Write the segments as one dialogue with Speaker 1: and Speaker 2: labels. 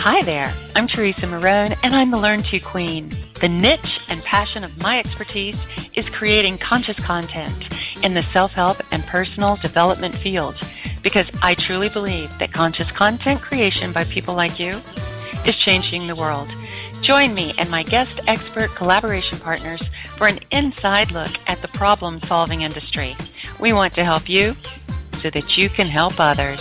Speaker 1: Hi there, I'm Teresa Marone, and I'm the Learn To Queen. The niche and passion of my expertise is creating conscious content in the self-help and personal development field, because I truly believe that conscious content creation by people like you is changing the world. Join me and my guest expert collaboration partners for an inside look at the problem-solving industry. We want to help you so that you can help others.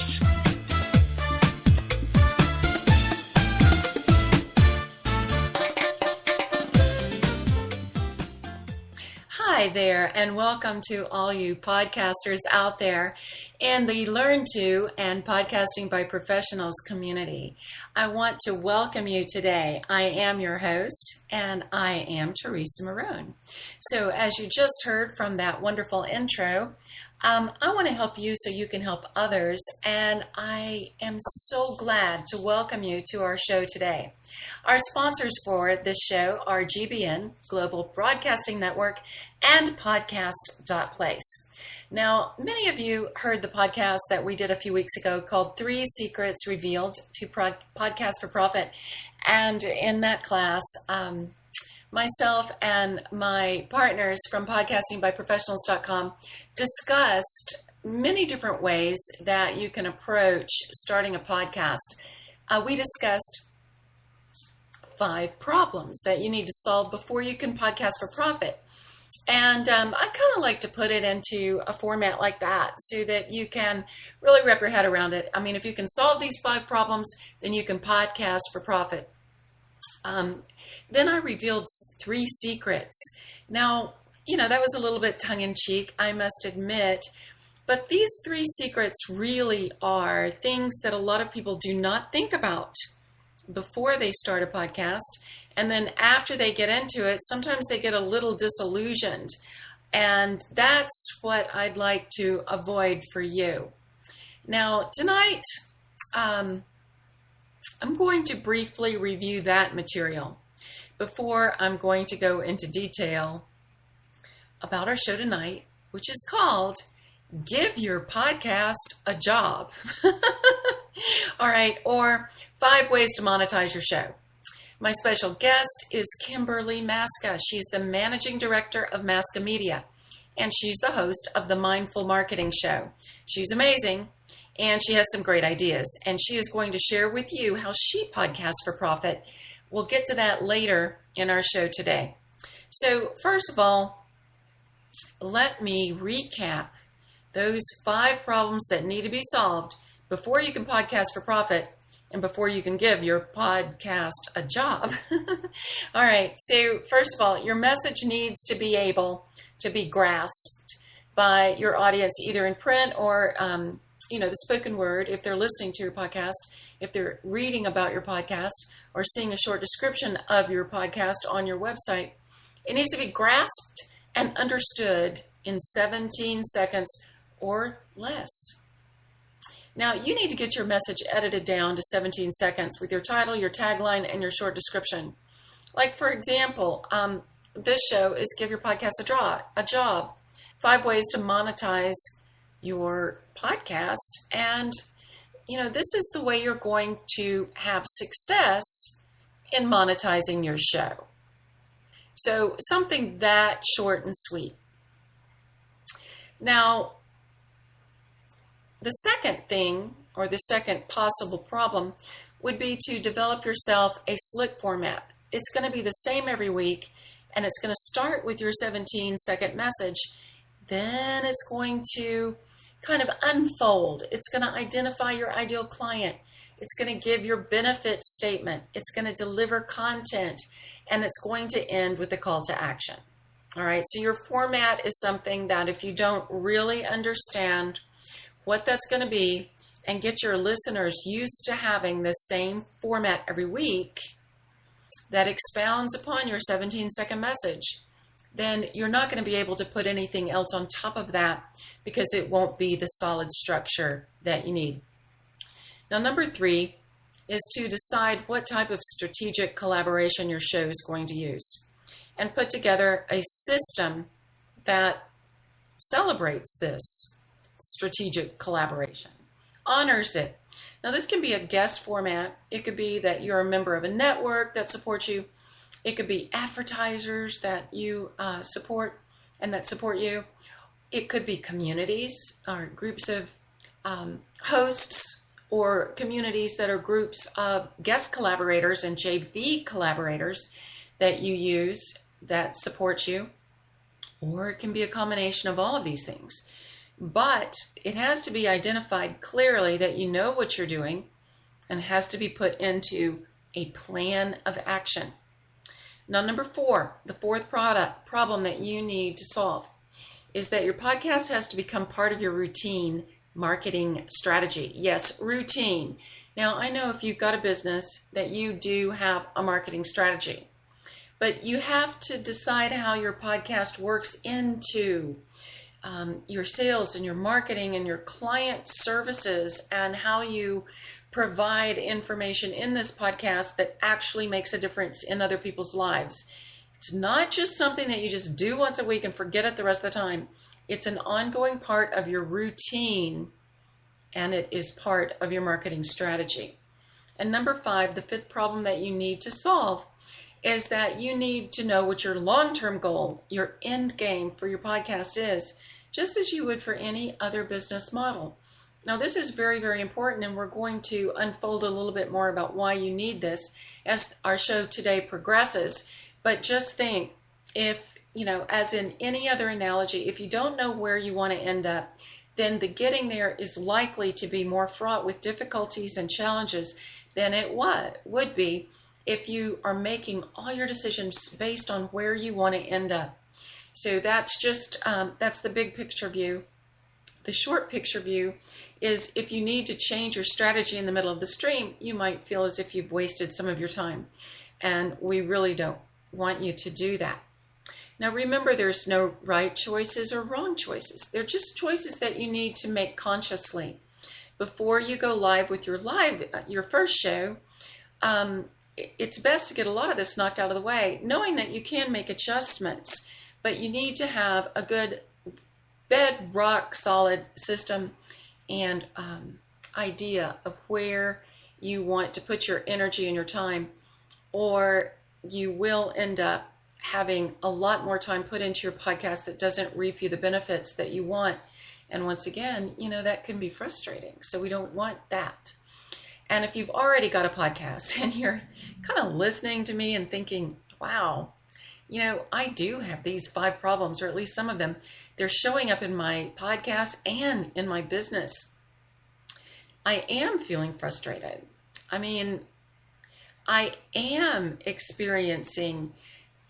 Speaker 2: Hi there, and welcome to all you podcasters out there in the Learn To and Podcasting by Professionals community. I want to welcome you today. I am your host, and I am Teresa Marone. So as you just heard from that wonderful intro, I want to help you so you can help others, and I am so glad to welcome you to our show today. Our sponsors for this show are GBN, Global Broadcasting Network, and Podcast.place. Now, many of you heard the podcast that we did a few weeks ago called 3 Secrets Revealed to Podcast for Profit. And in that class, myself and my partners from podcastingbyprofessionals.com discussed many different ways that you can approach starting a podcast. We discussed 5 problems that you need to solve before you can podcast for profit. And I kind of like to put it into a format like that so that you can really wrap your head around it. I mean, if you can solve these 5 problems, then you can podcast for profit. Then I revealed 3 secrets. Now, that was a little bit tongue-in-cheek, I must admit. But these 3 secrets really are things that a lot of people do not think about before they start a podcast. And then after they get into it, sometimes they get a little disillusioned. And that's what I'd like to avoid for you. Now, tonight, I'm going to briefly review that material before I'm going to go into detail about our show tonight, which is called Give Your Podcast a Job. All right, or 5 ways to monetize your show. My special guest is Kimberly Maska. She's the managing director of Maska Media, and she's the host of the Mindful Marketing Show. She's amazing, and she has some great ideas, and she is going to share with you how she podcasts for profit. We'll get to that later in our show today. So first of all, let me recap those 5 problems that need to be solved before you can podcast for profit and before you can give your podcast a job. All right, so first of all, your message needs to be able to be grasped by your audience, either in print or, the spoken word, if they're listening to your podcast, if they're reading about your podcast, or seeing a short description of your podcast on your website. It needs to be grasped and understood in 17 seconds or less. Now, you need to get your message edited down to 17 seconds with your title, your tagline, and your short description. Like, for example, this show is Give Your Podcast a Job. 5 ways to monetize your podcast. And, this is the way you're going to have success in monetizing your show. So, something that short and sweet. Now, the second thing, or the second possible problem, would be to develop yourself a slick format. It's going to be the same every week, and it's going to start with your 17-second message. Then it's going to kind of unfold. It's going to identify your ideal client. It's going to give your benefit statement. It's going to deliver content, and it's going to end with a call to action. All right, so your format is something that if you don't really understand what that's going to be and get your listeners used to having the same format every week that expounds upon your 17-second message, then you're not going to be able to put anything else on top of that because it won't be the solid structure that you need. Now, number 3 is to decide what type of strategic collaboration your show is going to use and put together a system that celebrates this strategic collaboration, honors it, Now, this can be a guest format. It could be that you're a member of a network that supports you. It could be advertisers that you support and that support you. It could be communities or groups of hosts, or communities that are groups of guest collaborators and JV collaborators that you use that support you. Or it can be a combination of all of these things. But it has to be identified clearly that you know what you're doing, and it has to be put into a plan of action. Now, number 4, the fourth problem that you need to solve is that your podcast has to become part of your routine marketing strategy. Yes, routine. Now, I know if you've got a business that you do have a marketing strategy, but you have to decide how your podcast works into your sales and your marketing and your client services, and how you provide information in this podcast that actually makes a difference in other people's lives. It's not just something that you just do once a week and forget it the rest of the time. It's an ongoing part of your routine, and it is part of your marketing strategy. And number 5, the 5th problem that you need to solve is that you need to know what your long-term goal, your end game for your podcast is, just as you would for any other business model. Now, this is very, very important, and we're going to unfold a little bit more about why you need this as our show today progresses. But just think, if, as in any other analogy, if you don't know where you want to end up, then the getting there is likely to be more fraught with difficulties and challenges than it would be if you are making all your decisions based on where you want to end up. So that's just, that's the big picture view. The short picture view is if you need to change your strategy in the middle of the stream, you might feel as if you've wasted some of your time. And we really don't want you to do that. Now, remember, there's no right choices or wrong choices. They're just choices that you need to make consciously. Before you go live with your first show, it's best to get a lot of this knocked out of the way, knowing that you can make adjustments, but you need to have a good bedrock solid system and idea of where you want to put your energy and your time, or you will end up having a lot more time put into your podcast that doesn't reap you the benefits that you want. And once again, that can be frustrating. So we don't want that. And if you've already got a podcast and you're kind of listening to me and thinking, wow, I do have these 5 problems, or at least some of them, they're showing up in my podcast and in my business, I am feeling frustrated. I am experiencing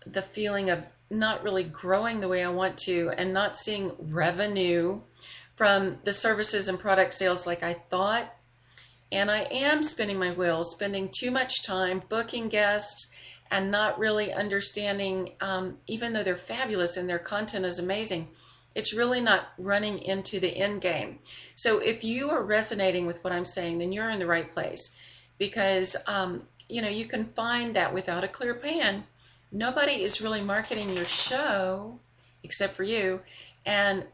Speaker 2: the feeling of not really growing the way I want to, and not seeing revenue from the services and product sales like I thought. And I am spinning my wheels, spending too much time booking guests and not really understanding, even though they're fabulous and their content is amazing, it's really not running into the end game. So if you are resonating with what I'm saying, then you're in the right place, because, you can find that without a clear plan, nobody is really marketing your show except for you. And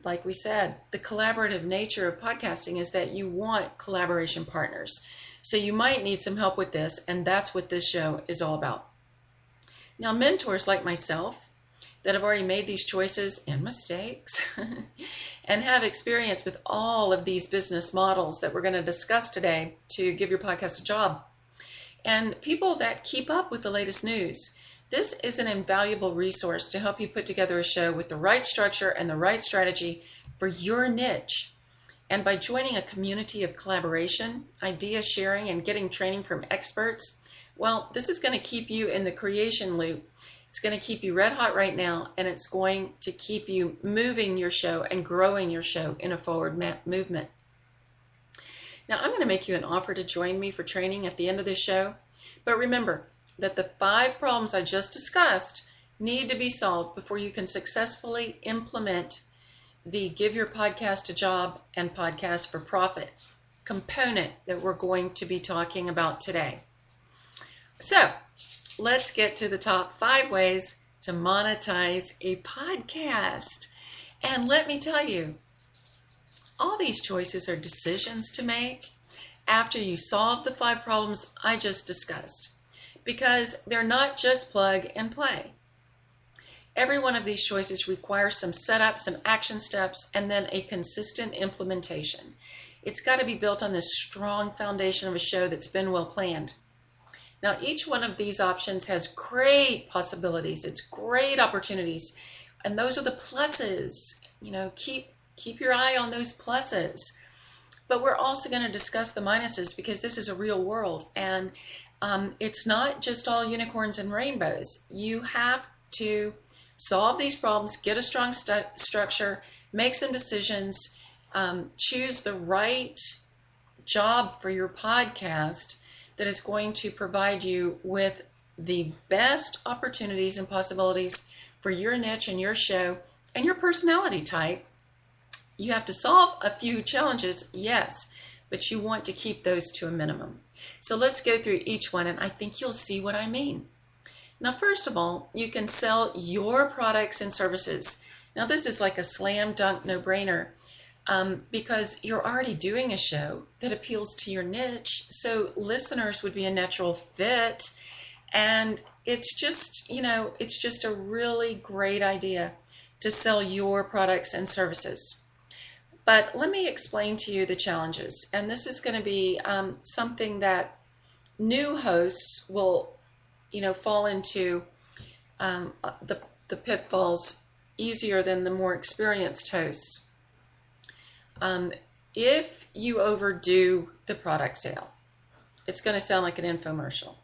Speaker 2: like we said, the collaborative nature of podcasting is that you want collaboration partners. So you might need some help with this, and that's what this show is all about. Now, mentors like myself that have already made these choices and mistakes and have experience with all of these business models that we're going to discuss today to give your podcast a job, and people that keep up with the latest news. This is an invaluable resource to help you put together a show with the right structure and the right strategy for your niche. And by joining a community of collaboration, idea sharing, and getting training from experts, well, this is going to keep you in the creation loop. It's going to keep you red hot right now, and it's going to keep you moving your show and growing your show in a forward movement. Now, I'm going to make you an offer to join me for training at the end of this show. But remember that the 5 problems I just discussed need to be solved before you can successfully implement the Give Your Podcast a Job and Podcast for Profit component that we're going to be talking about today. So let's get to the top 5 ways to monetize a podcast. And let me tell you, all these choices are decisions to make, after you solve the 5 problems I just discussed, because they're not just plug and play. Every one of these choices requires some setup, some action steps, and then a consistent implementation. It's got to be built on this strong foundation of a show that's been well planned. Now, each one of these options has great possibilities. It's great opportunities. And those are the pluses. Keep your eye on those pluses. But we're also going to discuss the minuses, because this is a real world. And it's not just all unicorns and rainbows. You have to solve these problems, get a strong structure, make some decisions, choose the right job for your podcast that is going to provide you with the best opportunities and possibilities for your niche and your show and your personality type. You have to solve a few challenges, yes, but you want to keep those to a minimum. So let's go through each one, and I think you'll see what I mean. Now, first of all, you can sell your products and services. Now, this is like a slam dunk no-brainer because you're already doing a show that appeals to your niche. So listeners would be a natural fit. And it's just a really great idea to sell your products and services. But let me explain to you the challenges. And this is going to be something that new hosts will fall into the pitfalls easier than the more experienced hosts. If you overdo the product sale, it's going to sound like an infomercial.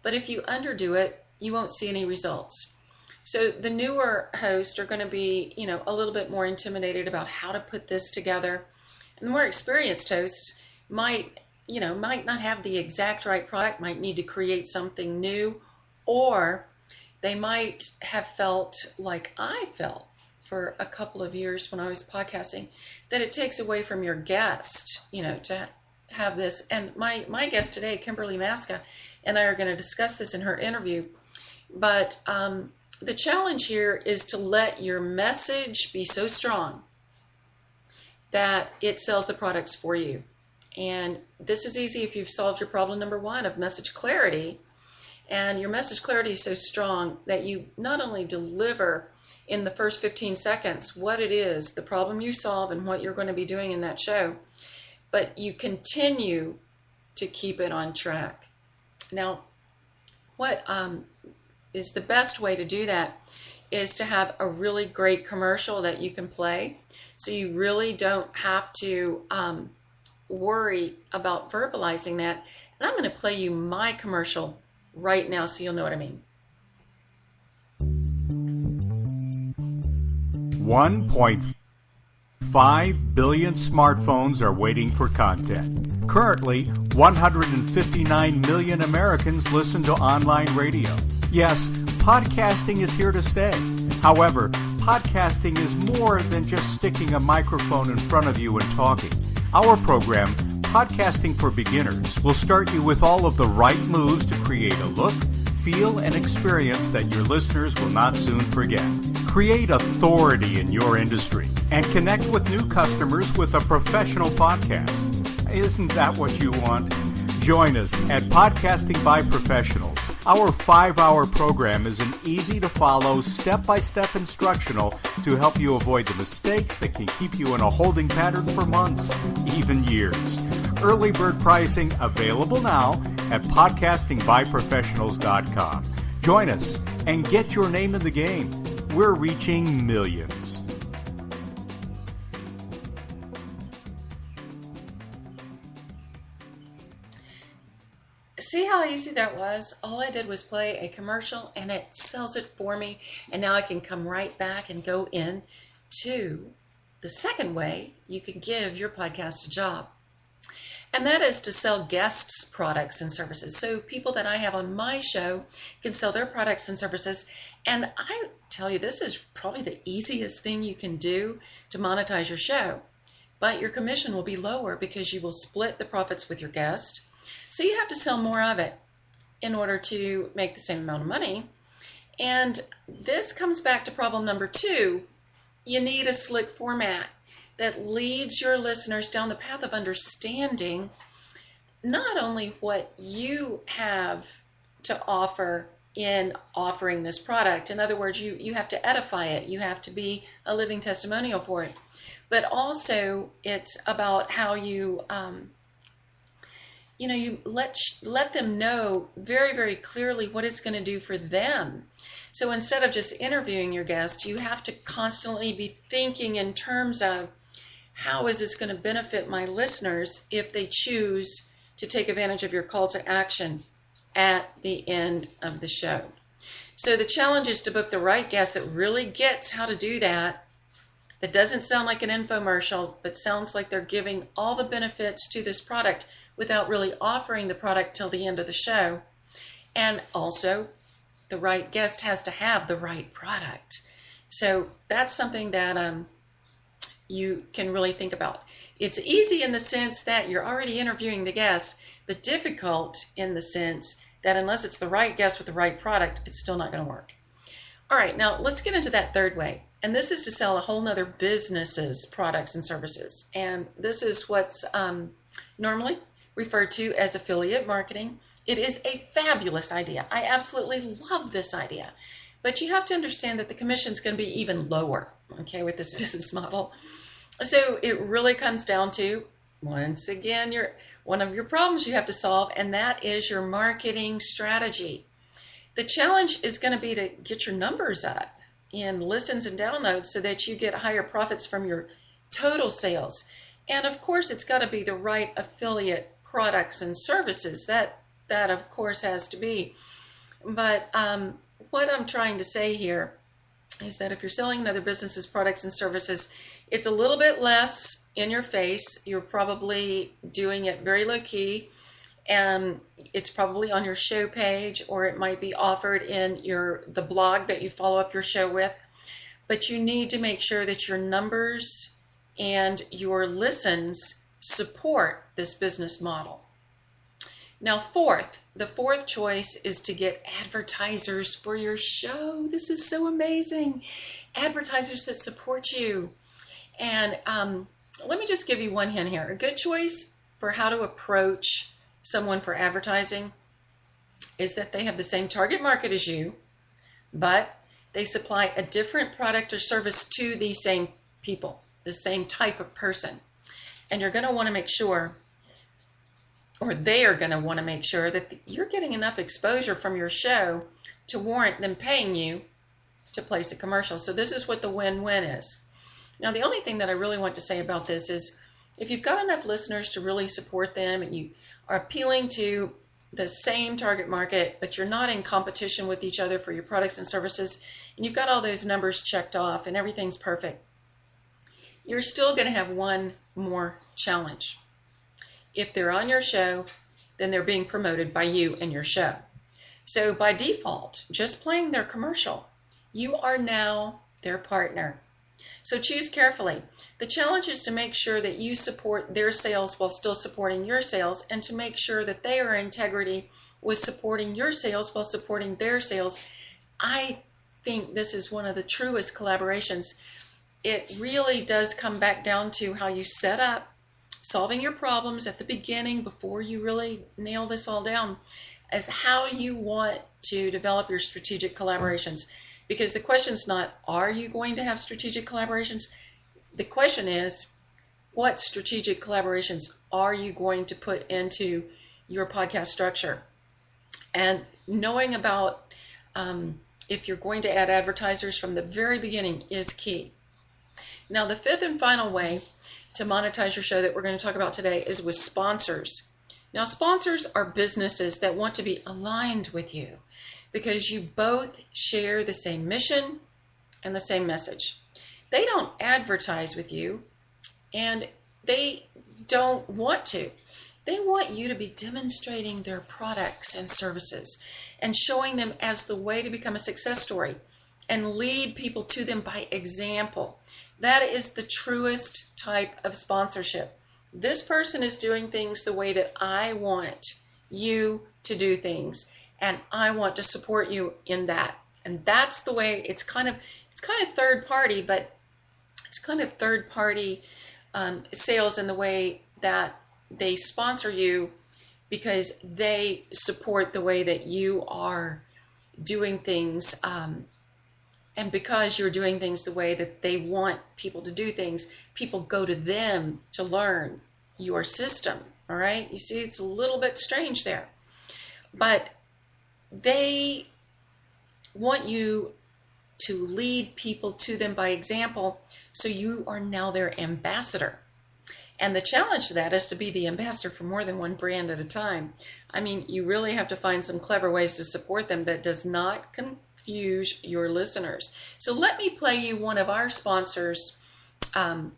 Speaker 2: But if you underdo it, you won't see any results. So the newer hosts are going to be, a little bit more intimidated about how to put this together. And the more experienced hosts might not have the exact right product, might need to create something new, or they might have felt like I felt for a couple of years when I was podcasting, that it takes away from your guest, to have this. And my guest today, Kimberly Maska, and I are going to discuss this in her interview. But the challenge here is to let your message be so strong that it sells the products for you. And this is easy if you've solved your problem number 1 of message clarity. And your message clarity is so strong that you not only deliver in the first 15 seconds what it is, the problem you solve, and what you're going to be doing in that show, but you continue to keep it on track. Now, what is the best way to do that is to have a really great commercial that you can play, so you really don't have to worry about verbalizing that. And I'm going to play you my commercial right now so you'll know what I mean.
Speaker 3: 1.5 billion smartphones are waiting for content. Currently, 159 million Americans listen to online radio. Yes, podcasting is here to stay. However, podcasting is more than just sticking a microphone in front of you and talking. Our program, Podcasting for Beginners, will start you with all of the right moves to create a look, feel, and experience that your listeners will not soon forget. Create authority in your industry and connect with new customers with a professional podcast. Isn't that what you want? Join us at Podcasting by Professionals. Our 5-hour program is an easy-to-follow, step-by-step instructional to help you avoid the mistakes that can keep you in a holding pattern for months, even years. Early bird pricing available now at podcastingbyprofessionals.com. Join us and get your name in the game. We're reaching millions.
Speaker 2: See how easy that was? All I did was play a commercial and it sells it for me. And now I can come right back and go in to the second way you can give your podcast a job. And that is to sell guests' products and services. So people that I have on my show can sell their products and services. And I tell you, this is probably the easiest thing you can do to monetize your show. But your commission will be lower because you will split the profits with your guest. So you have to sell more of it in order to make the same amount of money. And this comes back to problem number 2. You need a slick format that leads your listeners down the path of understanding not only what you have to offer in offering this product. In other words, you have to edify it. You have to be a living testimonial for it. But also it's about how you let them know very, very clearly what it's going to do for them. So instead of just interviewing your guest, you have to constantly be thinking in terms of how is this going to benefit my listeners if they choose to take advantage of your call to action at the end of the show. So the challenge is to book the right guest that really gets how to do that doesn't sound like an infomercial, but sounds like they're giving all the benefits to this product without really offering the product till the end of the show. And also, the right guest has to have the right product. So that's something that you can really think about. It's easy in the sense that you're already interviewing the guest, but difficult in the sense that unless it's the right guest with the right product, it's still not going to work. All right, now let's get into that third way. And this is to sell a whole nother business's products and services. And this is what's normally referred to as affiliate marketing. It is a fabulous idea. I absolutely love this idea. But you have to understand that the commission is going to be even lower, okay, with this business model. So it really comes down to, once again, one of your problems you have to solve, and that is your marketing strategy. The challenge is going to be to get your numbers up in listens and downloads so that you get higher profits from your total sales. And of course, it's got to be the right affiliate products and services. That of course has to be. But what I'm trying to say here is that if you're selling another business's products and services, it's a little bit less in your face. You're probably doing it very low key. And it's probably on your show page, or it might be offered in the blog that you follow up your show with. But you need to make sure that your numbers and your listens support this business model. Now, the fourth choice is to get advertisers for your show. This is so amazing. Advertisers that support you. And let me just give you one hint here. A good choice for how to approach someone for advertising is that they have the same target market as you, but they supply a different product or service to the same people, the same type of person. And you're going to want to make sure, or they are going to want to make sure, that you're getting enough exposure from your show to warrant them paying you to place a commercial. So this is what the win-win is. Now, the only thing that I really want to say about this is if you've got enough listeners to really support them and you are appealing to the same target market, but you're not in competition with each other for your products and services, and you've got all those numbers checked off and everything's perfect, you're still going to have one more challenge. If they're on your show, then they're being promoted by you and your show. So by default, just playing their commercial, you are now their partner. So choose carefully. The challenge is to make sure that you support their sales while still supporting your sales, and to make sure that they are in integrity with supporting your sales while supporting their sales. I think this is one of the truest collaborations. It really does come back down to how you set up solving your problems at the beginning before you really nail this all down, as how you want to develop your strategic collaborations. Because the question's not, are you going to have strategic collaborations? The question is, what strategic collaborations are you going to put into your podcast structure? And knowing about if you're going to add advertisers from the very beginning is key. Now, the fifth and final way to monetize your show that we're going to talk about today is with sponsors. Now, sponsors are businesses that want to be aligned with you, because you both share the same mission and the same message. They don't advertise with you, and they don't want to. They want you to be demonstrating their products and services and showing them as the way to become a success story and lead people to them by example. That is the truest type of sponsorship. This person is doing things the way that I want you to do things, and I want to support you in that. And that's the way it's kind of third party, but it's kind of third party sales in the way that they sponsor you because they support the way that you are doing things. And because you're doing things the way that they want people to do things, people go to them to learn your system. All right. You see, it's a little bit strange there, but they want you to lead people to them by example. So you are now their ambassador. And the challenge to that is to be the ambassador for more than one brand at a time. I mean, you really have to find some clever ways to support them that does not confuse your listeners. So let me play you one of our sponsors, one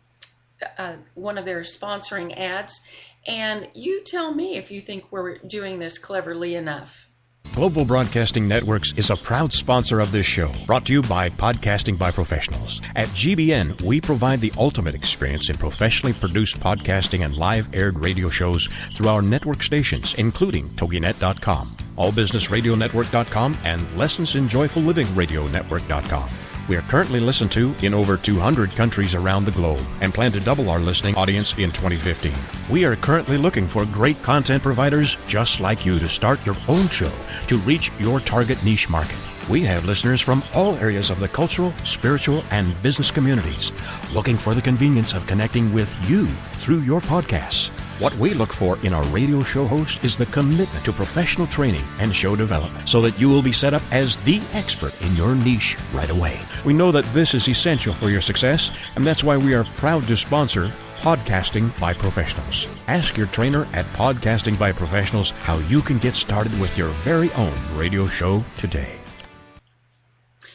Speaker 2: of their sponsoring ads, and you tell me if you think we're doing this cleverly enough.
Speaker 4: Global Broadcasting Networks is a proud sponsor of this show, brought to you by Podcasting by Professionals. At GBN, we provide the ultimate experience in professionally produced podcasting and live aired radio shows through our network stations, including TogiNet.com, AllBusinessRadioNetwork.com, and LessonsInJoyfulLivingRadioNetwork.com. We are currently listened to in over 200 countries around the globe and plan to double our listening audience in 2015. We are currently looking for great content providers just like you to start your own show to reach your target niche market. We have listeners from all areas of the cultural, spiritual, and business communities looking for the convenience of connecting with you through your podcasts. What we look for in our radio show host is the commitment to professional training and show development so that you will be set up as the expert in your niche right away. We know that this is essential for your success, and that's why we are proud to sponsor Podcasting by Professionals. Ask your trainer at Podcasting by Professionals how you can get started with your very own radio show today.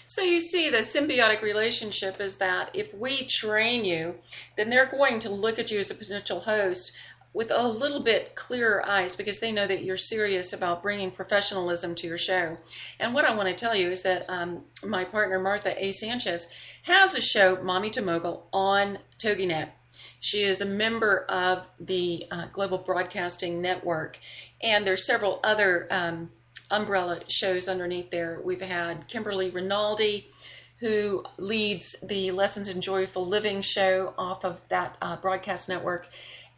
Speaker 2: So you see, the symbiotic relationship is that if we train you, then they're going to look at you as a potential host with a little bit clearer eyes because they know that you're serious about bringing professionalism to your show. And what I want to tell you is that my partner, Martha A. Sanchez, has a show, Mommy to Mogul, on TogiNet. She is a member of the Global Broadcasting Network, and there's several other umbrella shows underneath there. We've had Kimberly Rinaldi, who leads the Lessons in Joyful Living show off of that broadcast network,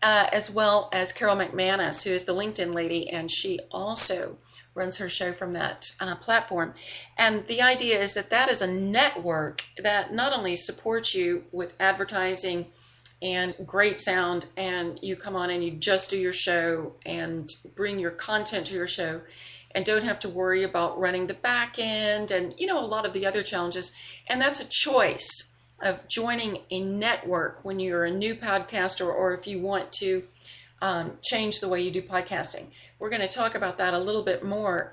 Speaker 2: as well as Carol McManus, who is the LinkedIn lady, and she also runs her show from that platform. And the idea is that that is a network that not only supports you with advertising and great sound, and you come on and you just do your show and bring your content to your show and don't have to worry about running the back end and, you know, a lot of the other challenges. And that's a choice of joining a network when you're a new podcaster or if you want to change the way you do podcasting. We're going to talk about that a little bit more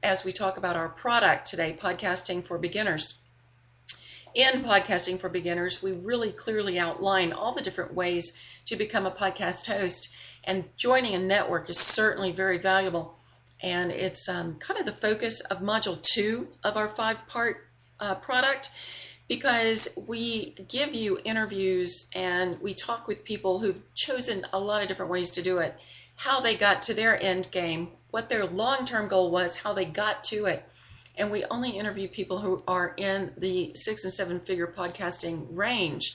Speaker 2: as we talk about our product today, Podcasting for Beginners. In Podcasting for Beginners, we really clearly outline all the different ways to become a podcast host, and joining a network is certainly very valuable. And it's kind of the focus of Module 2 of our 5-part product, because we give you interviews and we talk with people who've chosen a lot of different ways to do it, how they got to their end game, what their long-term goal was, how they got to it. And we only interview people who are in the 6- and 7-figure podcasting range.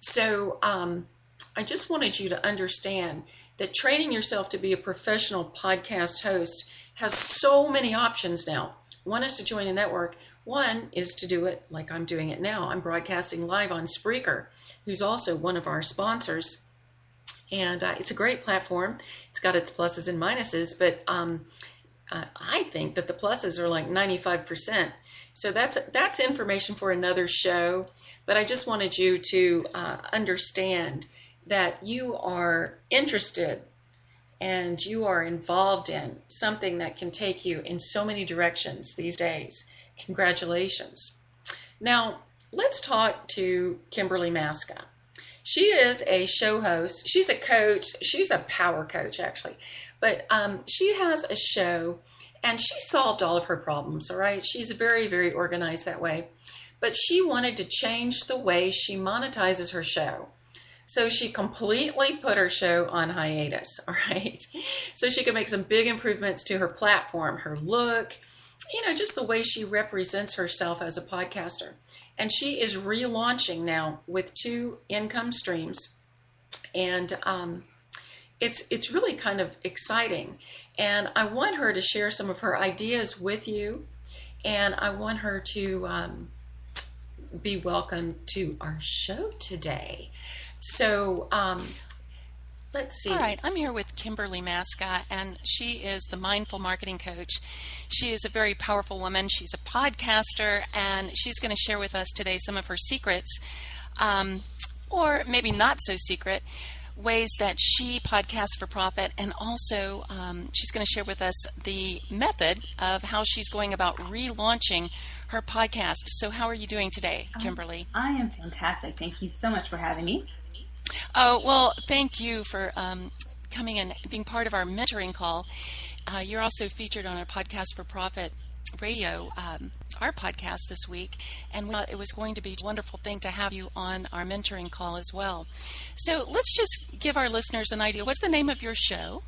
Speaker 2: So I just wanted you to understand that training yourself to be a professional podcast host has so many options now. One is to join a network. One is to do it like I'm doing it now. I'm broadcasting live on Spreaker, who's also one of our sponsors. And it's a great platform. It's got its pluses and minuses, but I think that the pluses are like 95%. So that's information for another show. But I just wanted you to understand that you are interested and you are involved in something that can take you in so many directions these days. Congratulations. Now, let's talk to Kimberly Maska. She is a show host. She's a coach. She's a power coach, actually. But she has a show, and she solved all of her problems, all right? She's very, very organized that way. But she wanted to change the way she monetizes her show. So she completely put her show on hiatus, all right? So she could make some big improvements to her platform, her look, you know, just the way she represents herself as a podcaster. And she is relaunching now with 2 income streams. And it's really kind of exciting. And I want her to share some of her ideas with you. And I want her to be welcome to our show today. So let's see.
Speaker 5: All right, I'm here with Kimberly Mascott, and she is the Mindful Marketing Coach. She is a very powerful woman. She's a podcaster, and she's going to share with us today some of her secrets, or maybe not so secret, ways that she podcasts for profit, and also she's going to share with us the method of how she's going about relaunching her podcast. So how are you doing today, Kimberly?
Speaker 6: I am fantastic. Thank you so much for having me.
Speaker 5: Oh, well, thank you for coming and being part of our mentoring call. You're also featured on our Podcast for Profit radio, our podcast this week, and we thought it was going to be a wonderful thing to have you on our mentoring call as well. So let's just give our listeners an idea. What's the name of your show?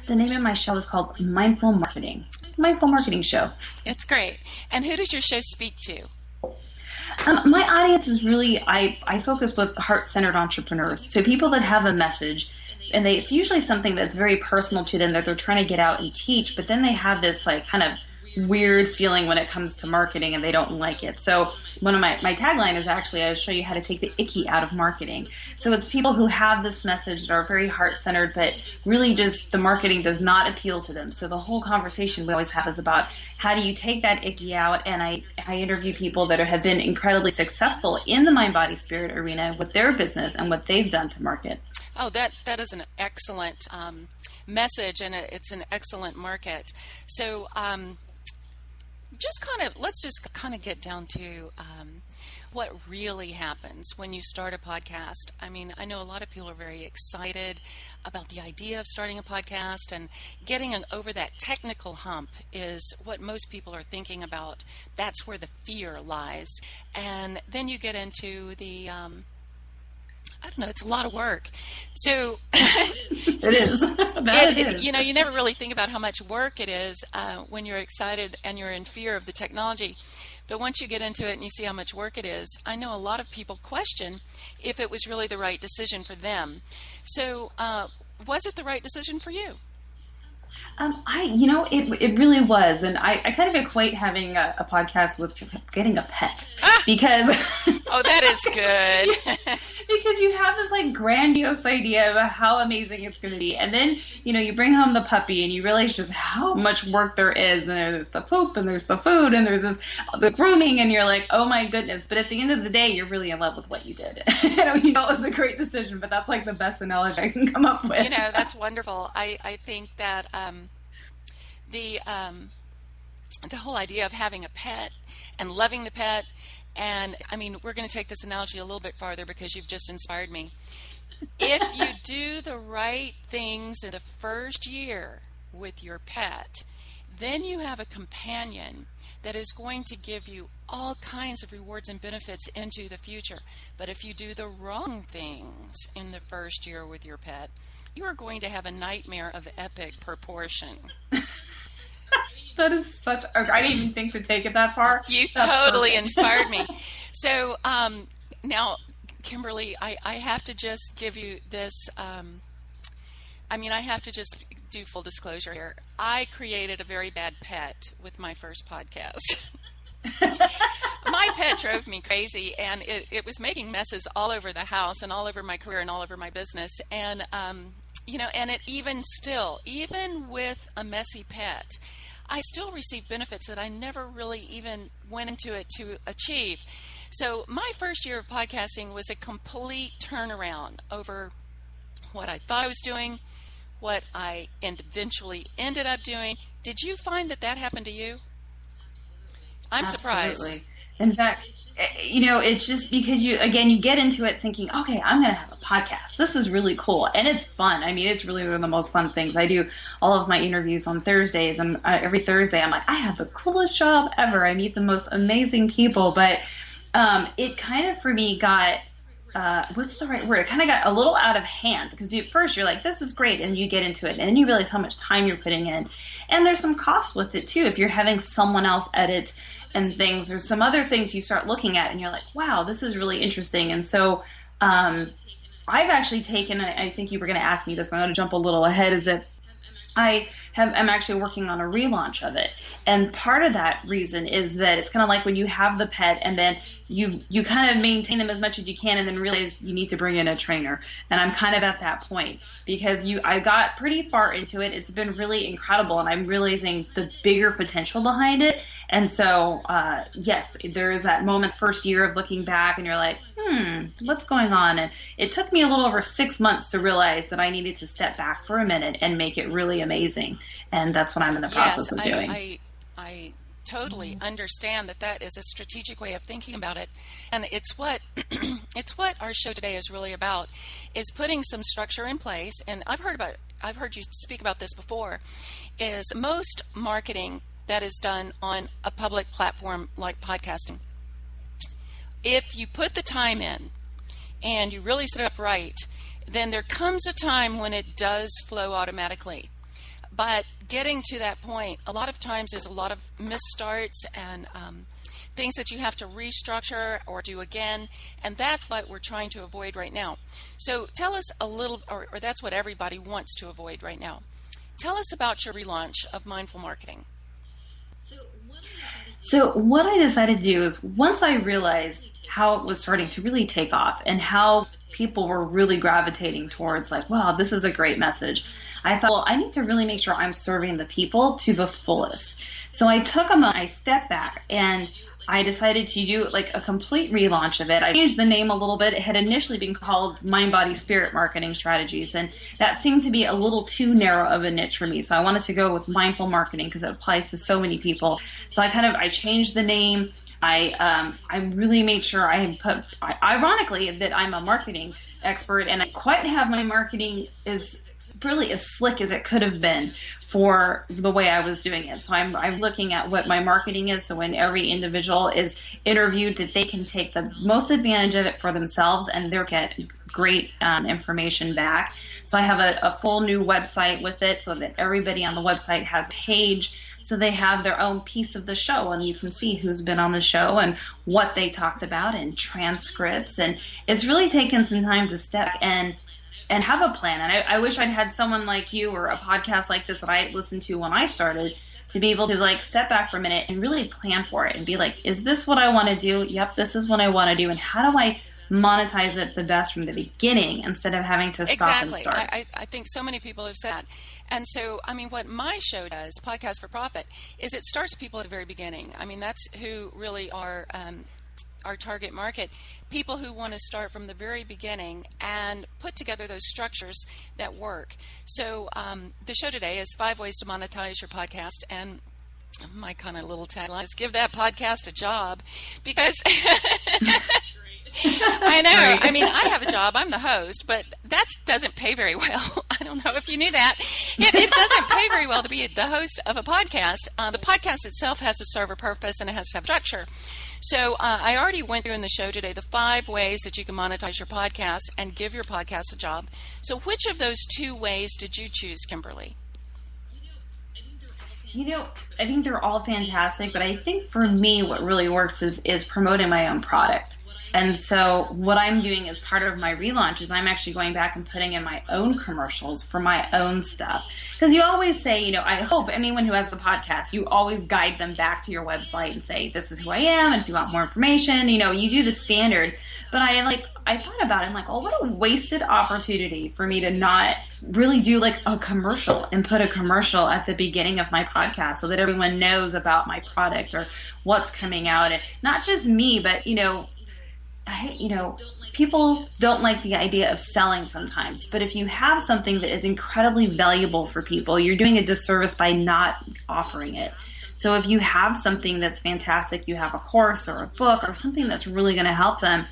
Speaker 6: The name of my show is called Mindful Marketing. Mindful Marketing Show.
Speaker 5: It's great. And who does your show speak to?
Speaker 6: My audience is really, I focus with heart-centered entrepreneurs. So people that have a message, and it's usually something that's very personal to them that they're trying to get out and teach, but then they have this like kind of weird feeling when it comes to marketing and they don't like it. So one of my tagline is actually, I'll show you how to take the icky out of marketing. So it's people who have this message that are very heart-centered, but really just the marketing does not appeal to them. So the whole conversation we always have is about how do you take that icky out? And I interview people that have been incredibly successful in the mind, body, spirit arena with their business and what they've done to market.
Speaker 5: Oh, that is an excellent message, and it's an excellent market. So let's just kind of get down to what really happens when you start a podcast. I mean, I know a lot of people are very excited about the idea of starting a podcast, and getting over that technical hump is what most people are thinking about. That's where the fear lies. And then you get into the I don't know, it's a lot of work. So
Speaker 6: it is. It is.
Speaker 5: You know, you never really think about how much work it is when you're excited and you're in fear of the technology. But once you get into it and you see how much work it is, I know a lot of people question if it was really the right decision for them. So was it the right decision for you?
Speaker 6: It really was. And I kind of equate having a podcast with getting a pet because.
Speaker 5: Oh, that is good.
Speaker 6: Because you have this like grandiose idea of how amazing it's going to be. And then, you bring home the puppy and you realize just how much work there is. And there's the poop and there's the food and there's the grooming, and you're like, oh my goodness. But at the end of the day, you're really in love with what you did. It was a great decision, but that's like the best analogy I can come up with.
Speaker 5: That's wonderful. I think that the whole idea of having a pet and loving the pet, and I mean, we're going to take this analogy a little bit farther because you've just inspired me. If you do the right things in the first year with your pet, then you have a companion that is going to give you all kinds of rewards and benefits into the future. But if you do the wrong things in the first year with your pet, you are going to have a nightmare of epic proportion.
Speaker 6: That is I didn't even think to take it that far.
Speaker 5: You totally inspired me. So now, Kimberly, I have to just give you this. I have to just do full disclosure here. I created a very bad pet with my first podcast. My pet drove me crazy, and it was making messes all over the house and all over my career and all over my business. And, and it even with a messy pet, I still receive benefits that I never really even went into it to achieve. So my first year of podcasting was a complete turnaround over what I thought I was doing, what I eventually ended up doing. Did you find that happened to you? I'm surprised.
Speaker 6: Absolutely. In fact, it's just because you get into it thinking, okay, I'm going to have a podcast. This is really cool. And it's fun. I mean, it's really one of the most fun things. I do all of my interviews on Thursdays, and every Thursday I'm like, I have the coolest job ever. I meet the most amazing people. But it kind of, for me, got, what's the right word? It kind of got a little out of hand, because at first you're like, this is great. And you get into it, and then you realize how much time you're putting in. And there's some cost with it too. If you're having someone else edit and things, there's some other things you start looking at and you're like, wow, this is really interesting. And so I've actually taken, I think you were going to ask me this, but I'm going to jump a little ahead, is that I'm actually working on a relaunch of it. And part of that reason is that it's kind of like when you have the pet and then you kind of maintain them as much as you can and then realize you need to bring in a trainer. And I'm kind of at that point because I got pretty far into it. It's been really incredible and I'm realizing the bigger potential behind it. And so, yes, there is that moment, first year of looking back and you're like, what's going on? And it took me a little over 6 months to realize that I needed to step back for a minute and make it really amazing. And that's what I'm in the process of doing.
Speaker 5: I totally understand that is a strategic way of thinking about it. And it's what our show today is really about, is putting some structure in place. And I've heard you speak about this before, is most marketing that is done on a public platform like podcasting, if you put the time in and you really set it up right, then there comes a time when it does flow automatically. But getting to that point, a lot of times is a lot of misstarts and things that you have to restructure or do again, and that's what we're trying to avoid right now. So tell us a little, or that's what everybody wants to avoid right now. Tell us about your relaunch of Mindful Marketing.
Speaker 6: So what I decided to do is, once I realized how it was starting to really take off and how people were really gravitating towards like, wow, this is a great message, I thought, well, I need to really make sure I'm serving the people to the fullest. So I took I stepped back and I decided to do like a complete relaunch of it. I changed the name a little bit. It had initially been called Mind, Body, Spirit Marketing Strategies, and that seemed to be a little too narrow of a niche for me. So I wanted to go with mindful marketing because it applies to so many people. So I changed the name. I really made sure ironically, that I'm a marketing expert, and I quite have my marketing is really as slick as it could have been for the way I was doing it. So I'm looking at what my marketing is, so when every individual is interviewed, that they can take the most advantage of it for themselves and they'll get great information back. So I have a full new website with it so that everybody on the website has a page, so they have their own piece of the show and you can see who's been on the show and what they talked about and transcripts. And it's really taken some time to step and have a plan. And I wish I'd had someone like you or a podcast like this that I listened to when I started to be able to like step back for a minute and really plan for it and be like, is this what I want to do? Yep, this is what I want to do. And how do I monetize it the best from the beginning instead of having to stop and start?
Speaker 5: I think so many people have said that. And so, I mean, what my show does, Podcast for Profit, is it starts people at the very beginning. I mean, that's who really are our target market, people who want to start from the very beginning and put together those structures that work. So the show today is 5 ways to monetize your podcast, and my kind of little tagline is give that podcast a job, because I know. Right. I mean, I have a job. I'm the host, but that doesn't pay very well. I don't know if you knew that. It doesn't pay very well to be the host of a podcast. The podcast itself has to serve a purpose and it has to have structure. So I already went through in the show today the 5 ways that you can monetize your podcast and give your podcast a job. So which of those 2 ways did you choose, Kimberly?
Speaker 6: I think they're all fantastic, but I think for me what really works is promoting my own product. And so what I'm doing as part of my relaunch is I'm actually going back and putting in my own commercials for my own stuff. Because you always say, I hope anyone who has the podcast, you always guide them back to your website and say, this is who I am, and if you want more information, you do the standard. But I thought about it, I'm like, oh, what a wasted opportunity for me to not really do like a commercial and put a commercial at the beginning of my podcast so that everyone knows about my product or what's coming out. And not just me, but, people don't like the idea of selling sometimes, but if you have something that is incredibly valuable for people, you're doing a disservice by not offering it. So if you have something that's fantastic, you have a course or a book or something that's really going to help them,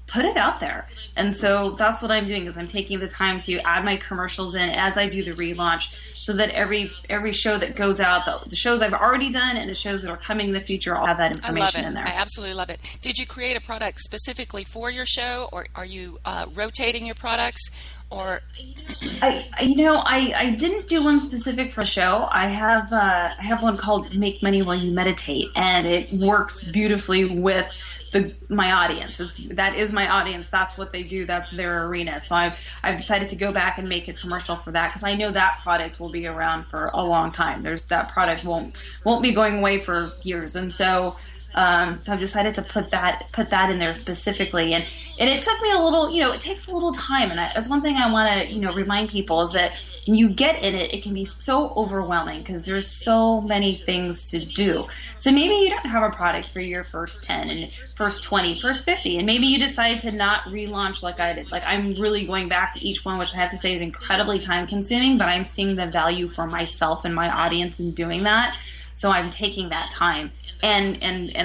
Speaker 6: put it out there. And so that's what I'm doing, is I'm taking the time to add my commercials in as I do the relaunch, so that every show that goes out, the shows I've already done and the shows that are coming in the future, all have that information in there.
Speaker 5: I absolutely love it. Did you create a product specifically for your show, or are you rotating your products? Or
Speaker 6: I didn't do one specific for a show. I have one called Make Money While You Meditate, and it works beautifully with my audience. That is my audience. That's what they do. That's their arena. So I've decided to go back and make a commercial for that, because I know that product will be around for a long time. That product won't be going away for years, and so I've decided to put that in there specifically, and it took me a little, it takes a little time, and that's one thing I want to remind people is that when you get in it, it can be so overwhelming because there's so many things to do. So maybe you don't have a product for your first 10 and first 20, first 50, and maybe you decide to not relaunch like I did. Like, I'm really going back to each one, which I have to say is incredibly time consuming, but I'm seeing the value for myself and my audience in doing that. So I'm taking that time, and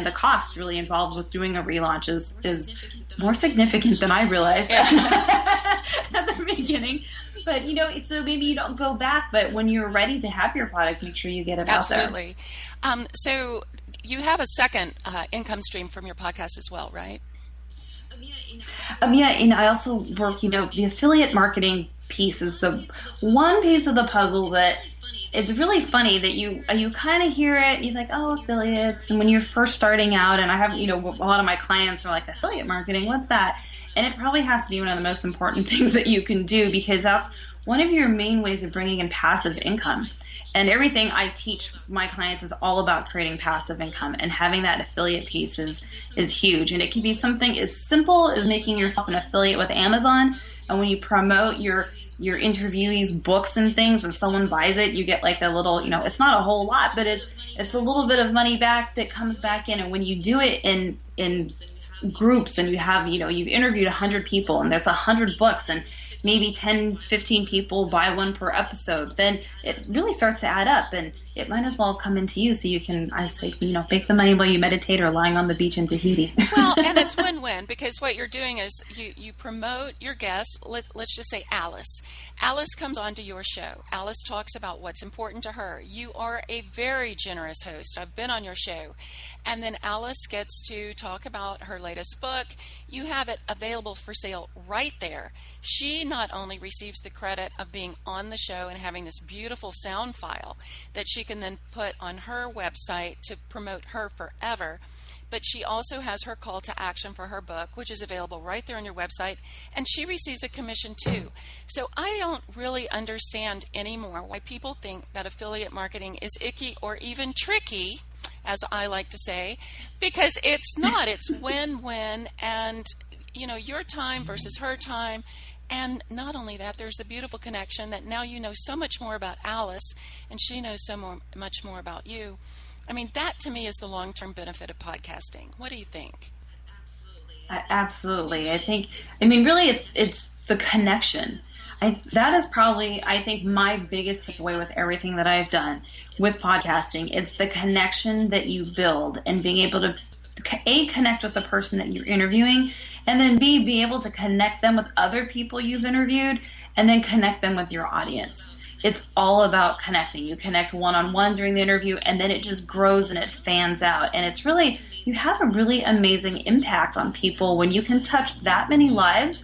Speaker 6: the cost really involved with doing a relaunch is more significant than I realized at the beginning. But, so maybe you don't go back, but when you're ready to have your product, make sure you get it out there.
Speaker 5: Absolutely. So you have a second income stream from your podcast as well, right?
Speaker 6: Yeah, and I also work, the affiliate marketing piece is the one piece of the puzzle that it's really funny that you kind of hear it, you're like, oh, affiliates, and when you're first starting out, and I have, a lot of my clients are like, affiliate marketing, what's that? And it probably has to be one of the most important things that you can do, because that's one of your main ways of bringing in passive income. And everything I teach my clients is all about creating passive income, and having that affiliate piece is huge. And it can be something as simple as making yourself an affiliate with Amazon. And when you promote your interviewees' books and things, and someone buys it, you get like a little, it's not a whole lot, but it's a little bit of money back that comes back in. And when you do it in groups, and you have, you've interviewed 100 people, and there's 100 books, and maybe 10, 15 people buy one per episode, then it really starts to add up, and it might as well come into you, so you can, I say, make the money while you meditate or lying on the beach in Tahiti.
Speaker 5: Well, and it's win-win, because what you're doing is you promote your guest. Let's just say Alice. Alice comes onto your show. Alice talks about what's important to her. You are a very generous host. I've been on your show. And then Alice gets to talk about her latest book. You have it available for sale right there. She not only receives the credit of being on the show and having this beautiful sound file that she can then put on her website to promote her forever, but she also has her call to action for her book, which is available right there on your website, and she receives a commission too. So I don't really understand anymore why people think that affiliate marketing is icky or even tricky, as I like to say, because it's not. It's win-win, and your time versus her time. And not only that, there's the beautiful connection that now you know so much more about Alice, and she knows much more about you. I mean, that to me is the long-term benefit of podcasting. What do you think?
Speaker 6: Absolutely. Really, it's the connection. That is probably, I think, my biggest takeaway with everything that I've done with podcasting. It's the connection that you build, and being able to A, connect with the person that you're interviewing, and then B, be able to connect them with other people you've interviewed, and then connect them with your audience. It's all about connecting. You connect one-on-one during the interview, and then it just grows and it fans out. And it's really, you have a really amazing impact on people when you can touch that many lives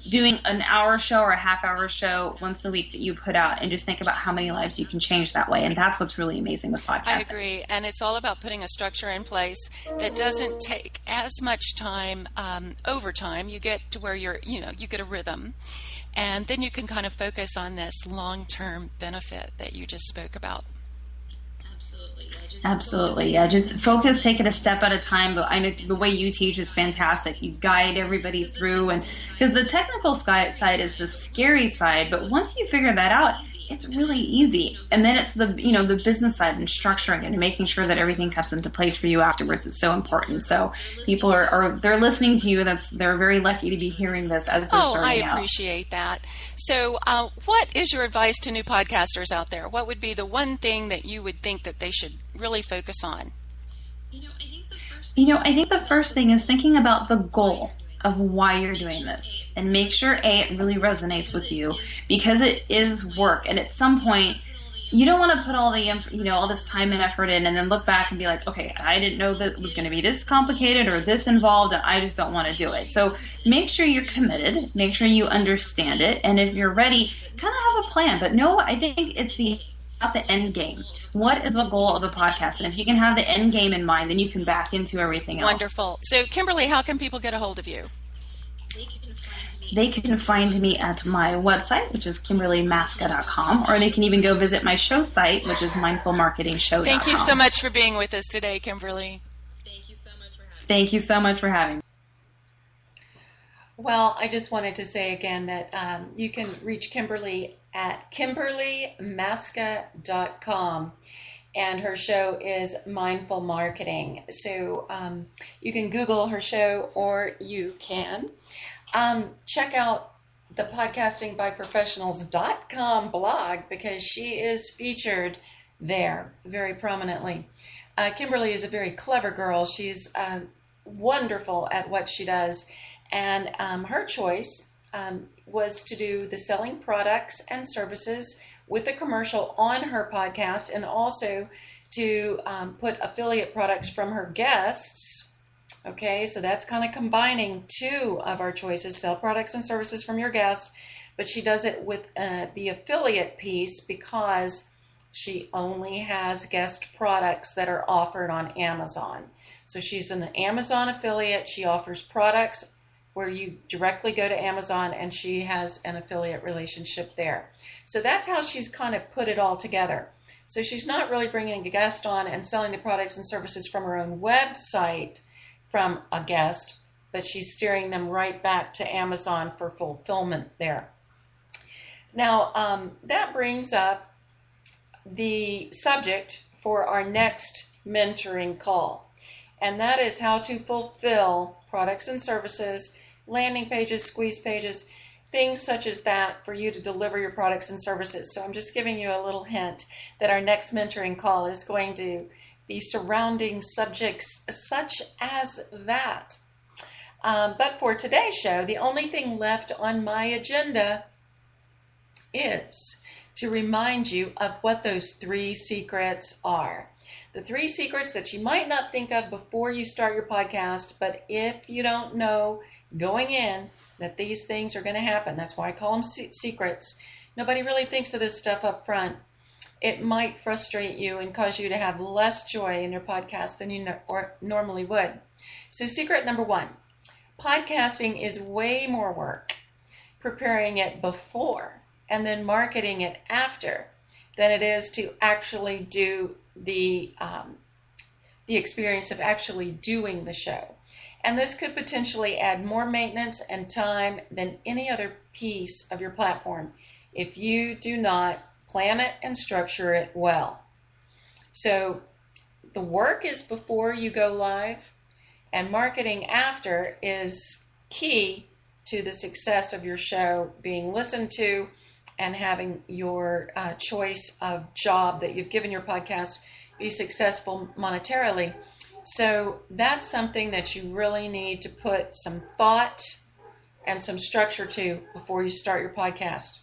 Speaker 6: doing an hour show or a half-hour show once a week that you put out, and just think about how many lives you can change that way. And that's what's really amazing with podcasting.
Speaker 5: I agree. And it's all about putting a structure in place that doesn't take as much time over time. You get to where you get a rhythm. And then you can kind of focus on this long-term benefit that you just spoke about.
Speaker 6: Absolutely. Yeah. Just focus, take it a step at a time. But I know the way you teach is fantastic. You guide everybody through, and because the technical side is the scary side, but once you figure that out, it's really easy. And then it's the business side and structuring it and making sure that everything comes into place for you afterwards. It's so important. So people they're listening to you. They're very lucky to be hearing this as they're starting out.
Speaker 5: I appreciate that. So what is your advice to new podcasters out there? What would be the one thing that you would think that they should really focus on?
Speaker 6: I think the first thing is thinking about the goal of why you're doing this, and make sure it really resonates with you, because it is work, and at some point you don't want to put all this time and effort in and then look back and be like, okay, I didn't know that it was going to be this complicated or this involved, and I just don't want to do it. So make sure you're committed, make sure you understand it, and if you're ready, kind of have a plan. But no, I think it's the the end game. What is the goal of a podcast? And if you can have the end game in mind, then you can back into everything else.
Speaker 5: Wonderful. So, Kimberly, how can people get a hold of you?
Speaker 6: They can find me at my website, which is KimberlyMaska.com, or they can even go visit my show site, which is MindfulMarketingShow.com.
Speaker 5: Thank you so much for being with us today, Kimberly.
Speaker 6: Thank you so much for having me.
Speaker 2: Well, I just wanted to say again that you can reach Kimberly at KimberlyMaska.com, and her show is Mindful Marketing. So you can Google her show, or you can check out the podcastingbyprofessionals.com blog, because she is featured there very prominently. Kimberly is a very clever girl. She's wonderful at what she does. And her choice was to do the selling products and services with a commercial on her podcast, and also to put affiliate products from her guests. Okay, so that's kind of combining two of our choices, sell products and services from your guests, but she does it with the affiliate piece because she only has guest products that are offered on Amazon. So she's an Amazon affiliate. She offers products where you directly go to Amazon, and she has an affiliate relationship there. So that's how she's kind of put it all together. So she's not really bringing a guest on and selling the products and services from her own website from a guest, but she's steering them right back to Amazon for fulfillment there. Now, that brings up the subject for our next mentoring call, and that is how to fulfill products and services, landing pages, squeeze pages, things such as that for you to deliver your products and services. So I'm just giving you a little hint that our next mentoring call is going to be surrounding subjects such as that. But for today's show, the only thing left on my agenda is to remind you of what those 3 secrets are. The 3 secrets that you might not think of before you start your podcast, but if you don't know going in that these things are going to happen, that's why I call them secrets. Nobody really thinks of this stuff up front. It might frustrate you and cause you to have less joy in your podcast than you normally would. So secret number 1, podcasting is way more work preparing it before and then marketing it after than it is to actually do the experience of actually doing the show. And this could potentially add more maintenance and time than any other piece of your platform if you do not plan it and structure it well. So the work is before you go live, and marketing after is key to the success of your show being listened to and having your choice of job that you've given your podcast be successful monetarily. So that's something that you really need to put some thought and some structure to before you start your podcast.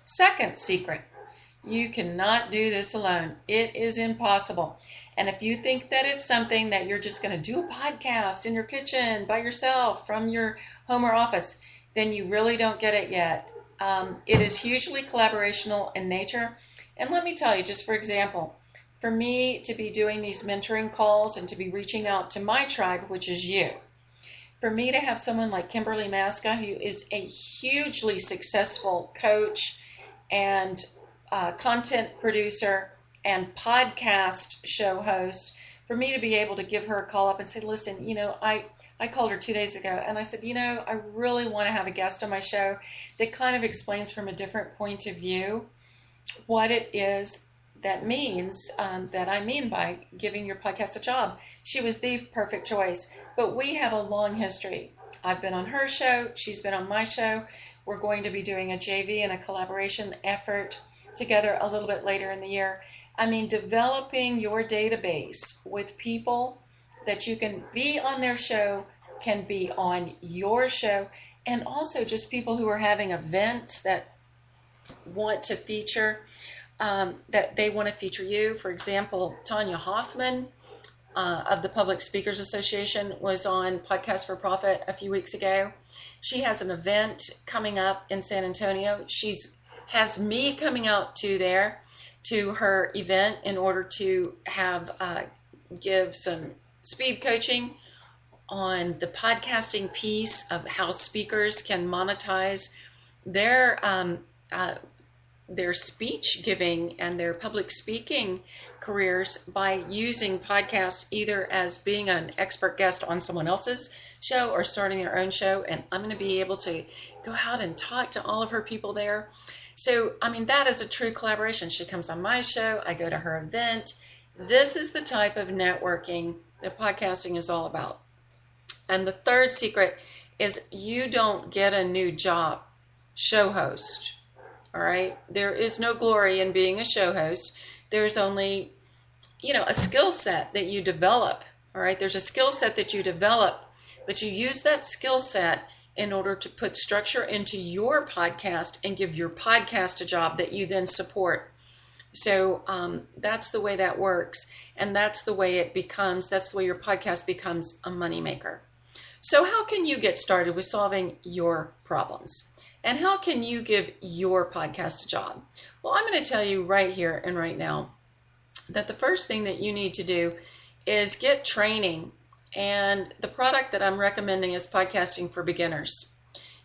Speaker 2: Second secret, you cannot do this alone. It is impossible. And if you think that it's something that you're just going to do a podcast in your kitchen by yourself from your home or office, then you really don't get it yet. It is hugely collaborational in nature. And let me tell you, just for example, for me to be doing these mentoring calls and to be reaching out to my tribe, which is you, for me to have someone like Kimberly Maska, who is a hugely successful coach and content producer and podcast show host, for me to be able to give her a call up and say, listen, I called her 2 days ago and I said, I really want to have a guest on my show that kind of explains from a different point of view what it is that means that I mean by giving your podcast a job. She was the perfect choice, but we have a long history. I've been on her show. She's been on my show. We're going to be doing a JV and a collaboration effort together a little bit later in the year. I mean, developing your database with people that you can be on their show, can be on your show, and also just people who are having events that want to feature, that they want to feature you. For example, Tanya Hoffman of the Public Speakers Association was on Podcast for Profit a few weeks ago. She has an event coming up in San Antonio. Has me coming out to there to her event in order to have give some speed coaching on the podcasting piece of how speakers can monetize their speech giving and their public speaking careers by using podcasts either as being an expert guest on someone else's show or starting their own show. And I'm going to be able to go out and talk to all of her people there. So, I mean, that is a true collaboration. She comes on my show, I go to her event. This is the type of networking that podcasting is all about. And the third secret is you don't get a new job, show host. All right. There is no glory in being a show host. There's only, a skill set that you develop. All right. There's a skill set that you develop, but you use that skill set in order to put structure into your podcast and give your podcast a job that you then support. So that's the way that works. And that's the way that's the way your podcast becomes a moneymaker. So how can you get started with solving your problems? And how can you give your podcast a job? Well, I'm going to tell you right here and right now that the first thing that you need to do is get training. And the product that I'm recommending is Podcasting for Beginners.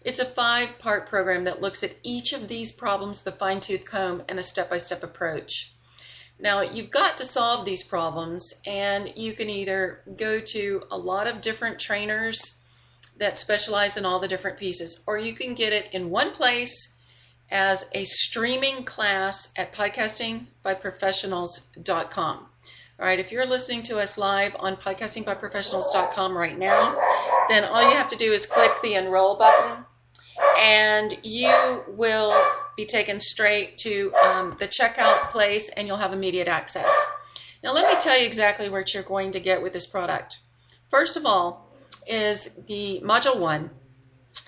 Speaker 2: It's a 5-part program that looks at each of these problems, the fine-tooth comb, and a step-by-step approach. Now, you've got to solve these problems, and you can either go to a lot of different trainers that specialize in all the different pieces, or you can get it in one place as a streaming class at podcastingbyprofessionals.com. All right, if you're listening to us live on podcastingbyprofessionals.com right now, then all you have to do is click the enroll button and you will be taken straight to the checkout place and you'll have immediate access. Now, let me tell you exactly what you're going to get with this product. First of all is the Module 1,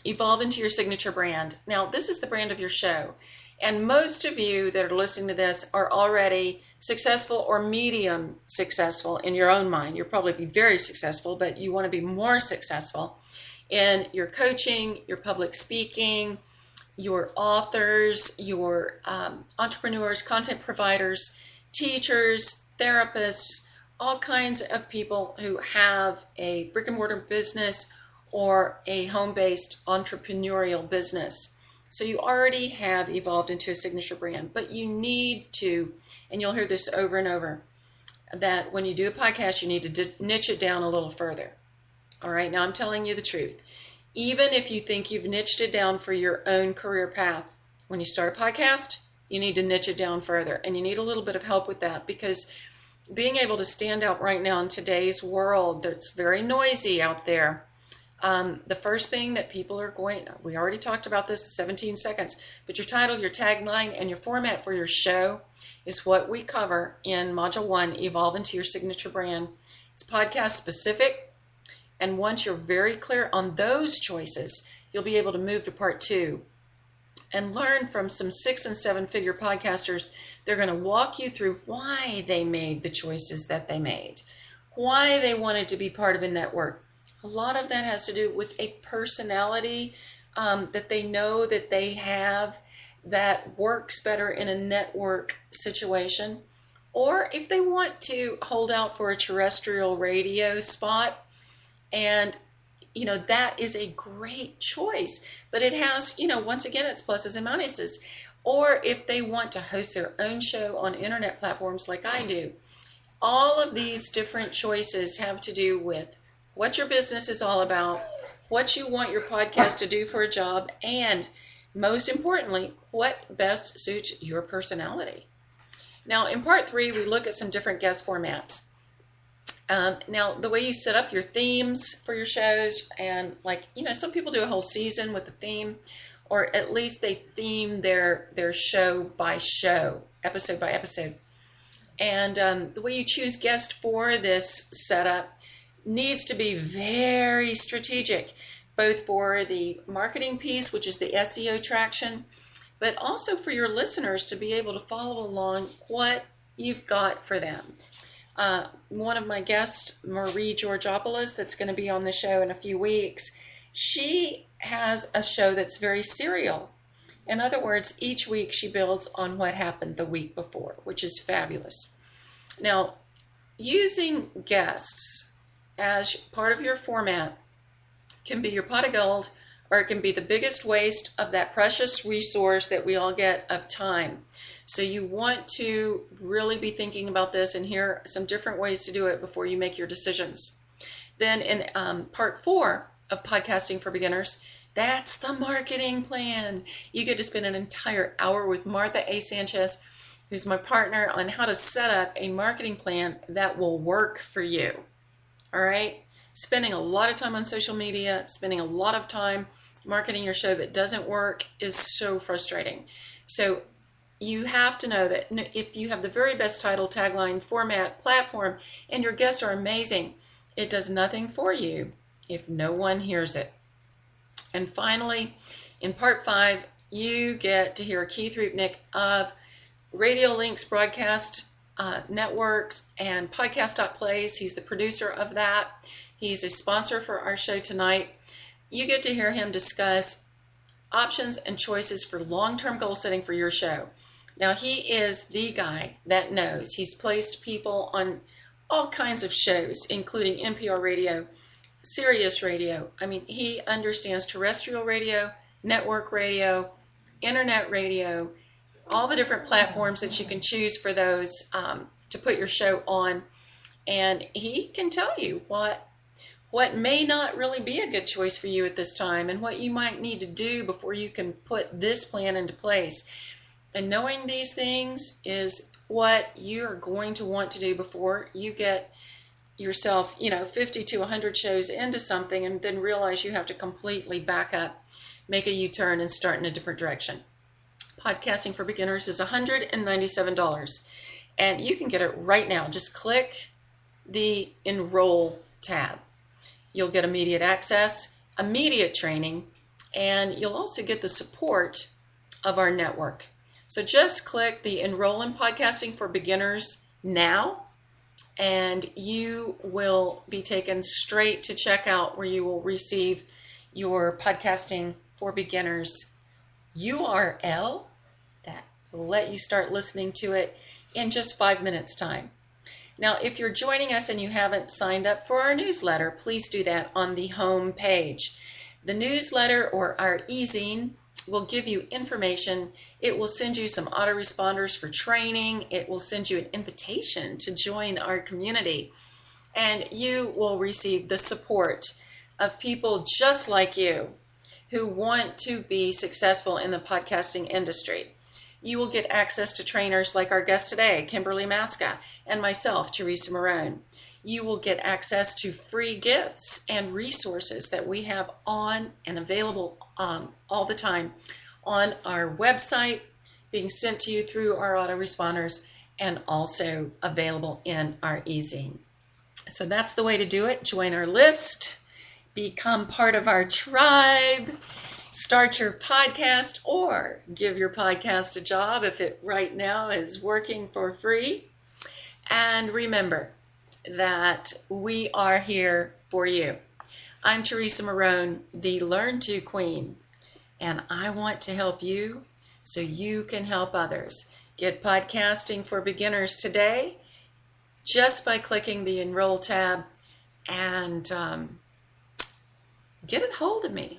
Speaker 2: Evolve into Your Signature Brand. Now, this is the brand of your show. And most of you that are listening to this are already successful or medium successful in your own mind. You'll probably be very successful, but you want to be more successful in your coaching, your public speaking, your authors, your entrepreneurs, content providers, teachers, therapists, all kinds of people who have a brick and mortar business or a home-based entrepreneurial business. So you already have evolved into a signature brand, but you need to, and you'll hear this over and over, that when you do a podcast, you need to niche it down a little further. All right, now I'm telling you the truth. Even if you think you've niched it down for your own career path, when you start a podcast, you need to niche it down further. And you need a little bit of help with that, because being able to stand out right now in today's world that's very noisy out there, the first thing that people are we already talked about this, 17 seconds, but your title, your tagline, and your format for your show is what we cover in Module 1, Evolve into Your Signature Brand. It's podcast specific, and once you're very clear on those choices, you'll be able to move to Part 2 and learn from some 6- and 7-figure podcasters. They're going to walk you through why they made the choices that they made, why they wanted to be part of a network. A lot of that has to do with a personality that they know that they have that works better in a network situation. Or if they want to hold out for a terrestrial radio spot, and that is a great choice, but it has, once again, its pluses and minuses. Or if they want to host their own show on internet platforms like I do. All of these different choices have to do with what your business is all about, what you want your podcast to do for a job, and most importantly, what best suits your personality. Now, in Part 3, we look at some different guest formats. Now, the way you set up your themes for your shows, and some people do a whole season with a theme, or at least they theme their show by show, episode by episode. And the way you choose guests for this setup needs to be very strategic, both for the marketing piece, which is the SEO traction, but also for your listeners to be able to follow along what you've got for them. One of my guests, Marie Georgopoulos, that's going to be on the show in a few weeks, she has a show that's very serial. In other words, each week she builds on what happened the week before, which is fabulous. Now, using guests as part of your format can be your pot of gold, or it can be the biggest waste of that precious resource that we all get of time. So you want to really be thinking about this, and here are some different ways to do it before you make your decisions. Then in part 4 of Podcasting for Beginners, that's the marketing plan. You get to spend an entire hour with Martha A. Sanchez, who's my partner, on how to set up a marketing plan that will work for you. All right? Spending a lot of time on social media, spending a lot of time marketing your show that doesn't work is so frustrating. So you have to know that if you have the very best title, tagline, format, platform, and your guests are amazing, it does nothing for you if no one hears it. And finally, in part 5, you get to hear Keith Rupnick of Radio Links Broadcast Networks and Podcast.Place. He's the producer of that. He's a sponsor for our show tonight. You get to hear him discuss options and choices for long-term goal setting for your show. Now, he is the guy that knows. He's placed people on all kinds of shows, including NPR radio, Sirius radio. I mean, he understands terrestrial radio, network radio, internet radio, all the different platforms that you can choose for those to put your show on. And he can tell you what may not really be a good choice for you at this time, and what you might need to do before you can put this plan into place. And knowing these things is what you're going to want to do before you get yourself, 50 to 100 shows into something and then realize you have to completely back up, make a U-turn, and start in a different direction. Podcasting for Beginners is $197, and you can get it right now. Just click the Enroll tab. You'll get immediate access, immediate training, and you'll also get the support of our network. So just click the Enroll in Podcasting for Beginners now, and you will be taken straight to checkout, where you will receive your Podcasting for Beginners URL that will let you start listening to it in just 5 minutes time. Now, if you're joining us and you haven't signed up for our newsletter, please do that on the home page. The newsletter, or our e-zine, will give you information. It will send you some autoresponders for training. It will send you an invitation to join our community. And you will receive the support of people just like you who want to be successful in the podcasting industry. You will get access to trainers like our guest today, Kimberly Maska, and myself, Teresa Marone. You will get access to free gifts and resources that we have on and available all the time on our website, being sent to you through our autoresponders, and also available in our e-zine. So that's the way to do it. Join our list, become part of our tribe, start your podcast, or give your podcast a job if it right now is working for free. And remember that we are here for you. I'm Teresa Marone, the Learn To Queen, and I want to help you so you can help others. Get Podcasting for Beginners today just by clicking the Enroll tab, and get a hold of me.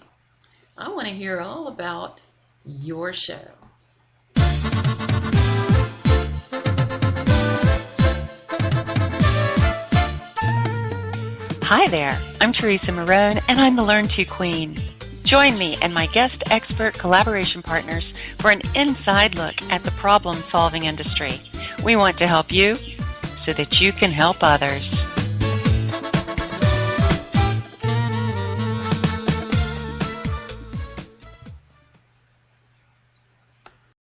Speaker 2: I want to hear all about your show.
Speaker 1: Hi there, I'm Teresa Marone, and I'm the Learn To Queen. Join me and my guest expert collaboration partners for an inside look at the problem-solving industry. We want to help you so that you can help others.